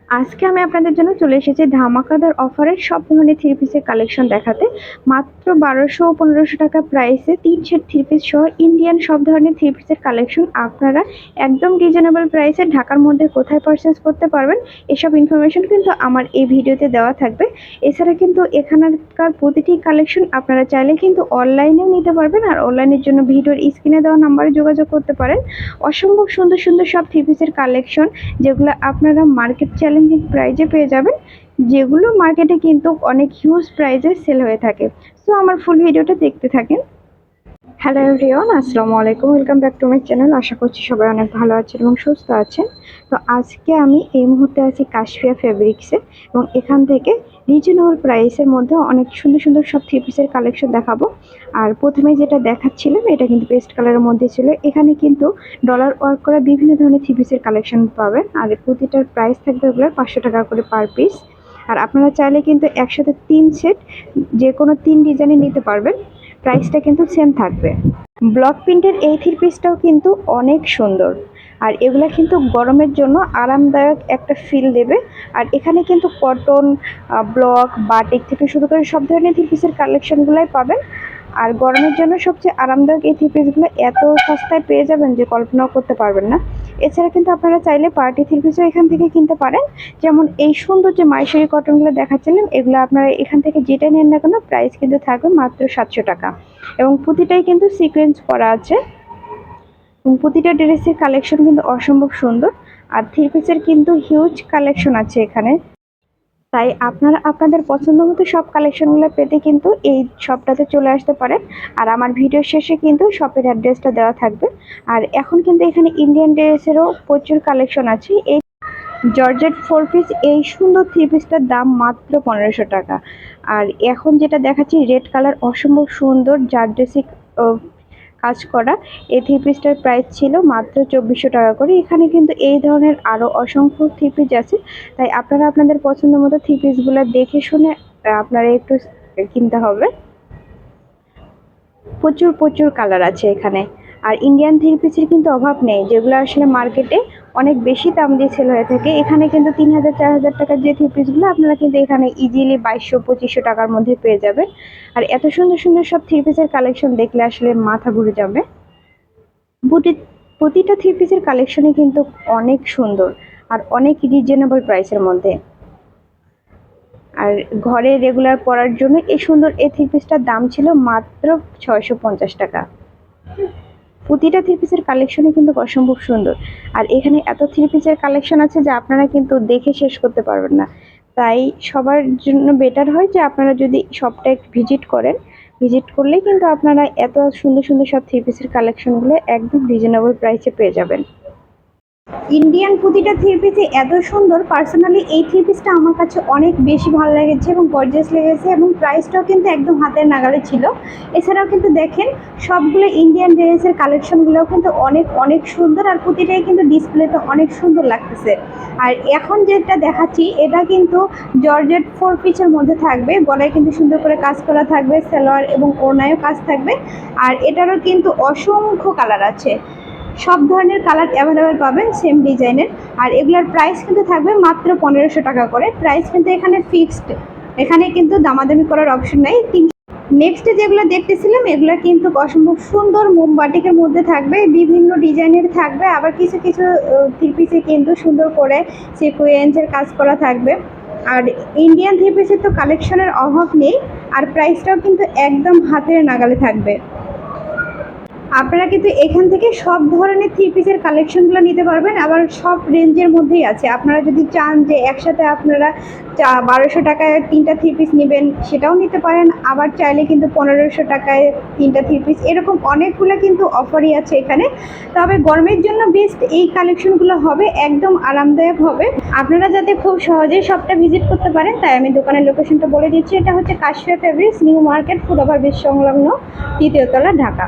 আজকে আমি আপনাদের জন্য চলে এসেছি ধামাকাদার অফারের সব ধরনের থ্রি পিসের কালেকশন দেখাতে। মাত্র ১২০০-১৫০০ টাকা প্রাইসে ৩ সেট থ্রি পিস সহ ইন্ডিয়ান সব ধরনের থ্রি পিসের কালেকশন আপনারা একদম রিজনেবল প্রাইসে ঢাকার মধ্যে কোথায় পারচেস করতে পারবেন, এসব ইনফরমেশন কিন্তু আমার এই ভিডিওতে দেওয়া থাকবে। এছাড়া কিন্তু এখানকার প্রতিটি কালেকশন আপনারা চাইলে কিন্তু অনলাইনেও নিতে পারবেন, আর অনলাইনের জন্য ভিডিওর স্ক্রিনে দেওয়া নাম্বারে যোগাযোগ করতে পারেন। অসম্ভব সুন্দর সুন্দর সব থ্রি পিসের কালেকশন, যেগুলো আপনারা মার্কেট চ্যালেঞ্জিং প্রাইজে পেয়ে যাবেন, যেগুলো মার্কেটে কিন্তু অনেক হিউজ প্রাইজে সেল হয়ে থাকে। সো আমার ফুল ভিডিওটা দেখতে থাকেন। হ্যালো এভরিওয়ান, আসসালামু আলাইকুম, welcome back to my channel. আশা করছি সবাই অনেক ভালো আছেন এবং সুস্থ আছেন। তো আজকে আমি এই মুহূর্তে আছি কাশফিয়া ফেব্রিক্সে, এবং এখান থেকে রিজনেবল প্রাইসের মধ্যে অনেক সুন্দর সুন্দর সব থ্রি পিসের কালেকশন দেখাবো। আর প্রথমে যেটা দেখাচ্ছিলাম এটা কিন্তু পেস্ট কালারের মধ্যে ছিল। এখানে কিন্তু ডলার ওয়ার্ক করা বিভিন্ন ধরনের থ্রি পিসের কালেকশন পাবেন, আর প্রতিটার প্রাইস থাকবে ওগুলোর 500 টাকা করে পার পিস। আর আপনারা চাইলে কিন্তু একসাথে 3 সেট যে কোনো 3 ডিজাইনে নিতে পারবেন, প্রাইসটা কিন্তু সেম থাকবে। ব্লক প্রিন্টের এই থ্রি পিসটাও কিন্তু অনেক সুন্দর, আর এগুলা কিন্তু গরমের জন্য আরামদায়ক একটা ফিল দেবে। আর এখানে কিন্তু কটন, ব্লক, বাটিক থেকে শুরু করে সব ধরনের থ্রি পিসের কালেকশনগুলাই পাবেন। আর গরমের জন্য সবচেয়ে আরামদায়ক এই থ্রি পিসগুলো এত সস্তায় পেয়ে যাবেন যে কল্পনাও করতে পারবেন না। এছাড়া কিন্তু আপনারা চাইলে পার্টি থ্রি পিসও এখান থেকে কিনতে পারেন। যেমন এই সুন্দর যে মাইশারি কটনগুলো দেখাচ্ছিলেন, এগুলো আপনারা এখান থেকে যেটা নেন না কেন প্রাইস কিন্তু থাকবে মাত্র 700 টাকা, এবং প্রতিটাই কিন্তু সিকোয়েন্স করা আছে, এবং প্রতিটা ড্রেসের কালেকশন কিন্তু অসম্ভব সুন্দর। আর থ্রি পিসের কিন্তু হিউজ কালেকশন আছে এখানে, তাই আপনারা আপনাদের পছন্দ মতো সব কালেকশনগুলো পেতে কিন্তু এই শপটাতে চলে আসতে পারেন। আর আমার ভিডিও শেষে কিন্তু শপের অ্যাড্রেসটা দেওয়া থাকবে। আর এখন কিন্তু এখানে ইন্ডিয়ান ড্রেসেরও প্রচুর কালেকশন আছে। এই জর্জেট 4 পিস এই সুন্দর থ্রি পিসটার দাম মাত্র 1500 টাকা। আর এখন যেটা দেখাচ্ছি রেড কালার, অসম্ভব সুন্দর জারদোসি কাজ করা এই থ্রি পিসটার প্রাইস ছিল মাত্র 2400 টাকা করে। এখানে কিন্তু এই ধরনের আরও অসংখ্য থ্রি পিস আছে, তাই আপনারা আপনাদের পছন্দ মতো থ্রি পিসগুলো দেখে শুনে আপনারা একটু কিনতে হবে। প্রচুর প্রচুর কালার আছে এখানে। আর ইন্ডিয়ান থ্রি পিসের কিন্তু অভাব নেই, যেগুলো আসলে মার্কেটে অনেক বেশি দাম দিয়ে সেল হয়ে থাকে। এখানে কিন্তু 3000-4000 টাকার যে থ্রি পিসগুলো আপনারা কিন্তু এখানে ইজিলি 2200-2500 টাকার মধ্যে পেয়ে যাবেন। আর এত সুন্দর সুন্দর সব থ্রি পিসের কালেকশন দেখলে আসলে মাথা ঘুরে যাবে। প্রতিটা থ্রি পিসের কালেকশনই কিন্তু অনেক সুন্দর আর অনেক রিজনেবল প্রাইসের মধ্যে। আর ঘরে রেগুলার পরার জন্য এই সুন্দর এই থ্রি পিসটার দাম ছিল মাত্র 650 টাকা। প্রতিটা থ্রি পিসের কালেকশনই কিন্তু অসম্ভব সুন্দর। আর এখানে এত থ্রি পিসের কালেকশন আছে যে আপনারা কিন্তু দেখে শেষ করতে পারবেন না। তাই সবার জন্য বেটার হয় যে আপনারা যদি শপটা ভিজিট করেন, ভিজিট করলেই কিন্তু আপনারা এত সুন্দর সুন্দর সব থ্রি পিসের কালেকশনগুলো একদম রিজনেবল প্রাইসে পেয়ে যাবেন। ইন্ডিয়ান প্রতিটা থ্রি পিসই এত সুন্দর। পার্সোনালি এই থ্রি পিসটা আমার কাছে অনেক বেশি ভালো লেগেছে এবং গর্জিয়াস লেগেছে, এবং প্রাইসটাও কিন্তু একদম হাতের নাগালে ছিল। এছাড়াও কিন্তু দেখেন সবগুলো ইন্ডিয়ান ড্রেসের কালেকশনগুলোও কিন্তু অনেক অনেক সুন্দর, আর প্রতিটাই কিন্তু ডিসপ্লেতে অনেক সুন্দর লাগতেছে। আর এখন যেটা দেখাচ্ছি এটা কিন্তু জর্জেট 4 পিসের মধ্যে থাকবে, গলায় কিন্তু সুন্দর করে কাজ করা থাকবে, সালোয়ার এবং ওড়নায়ও কাজ থাকবে। আর এটারও কিন্তু অসংখ্য কালার আছে, সব ধরনের কালার অ্যাভেলেবেল পাবেন সেম ডিজাইনের। আর এগুলোর প্রাইস কিন্তু থাকবে মাত্র 1500 টাকা করে। প্রাইস কিন্তু এখানে ফিক্সড, এখানে কিন্তু দামাদামি করার অপশন নেই। নেক্সট যেগুলো দেখতেছিলাম এগুলো কিন্তু অসম্ভব সুন্দর মোমবাটিকের মধ্যে থাকবে, বিভিন্ন ডিজাইনের থাকবে, আবার কিছু কিছু থ্রি পিসে কিন্তু সুন্দর করে সিকোয়েন্সের কাজ করা থাকবে। আর ইন্ডিয়ান থ্রি পিসের তো কালেকশনের অভাব নেই, আর প্রাইসটাও কিন্তু একদম হাতের নাগালে থাকবে। আপনারা কিন্তু এখান থেকে সব ধরনের থ্রি পিসের কালেকশনগুলো নিতে পারবেন, আবার সব রেঞ্জের মধ্যেই আছে। আপনারা যদি চান যে একসাথে আপনারা 1200 টাকায় 3টা থ্রি পিস নেবেন সেটাও নিতে পারেন, আবার চাইলে কিন্তু 1500 টাকায় 3টা থ্রি পিস, এরকম অনেকগুলো কিন্তু অফারই আছে এখানে। তবে গরমের জন্য বেস্ট এই কালেকশনগুলো হবে, একদম আরামদায়ক হবে। আপনারা যাতে খুব সহজেই সবটা ভিজিট করতে পারেন তাই আমি দোকানের লোকেশনটা বলে দিচ্ছি। এটা হচ্ছে Kashfia fabrics, new market, food over bridge সংলগ্ন, 3য় তলা, ঢাকা।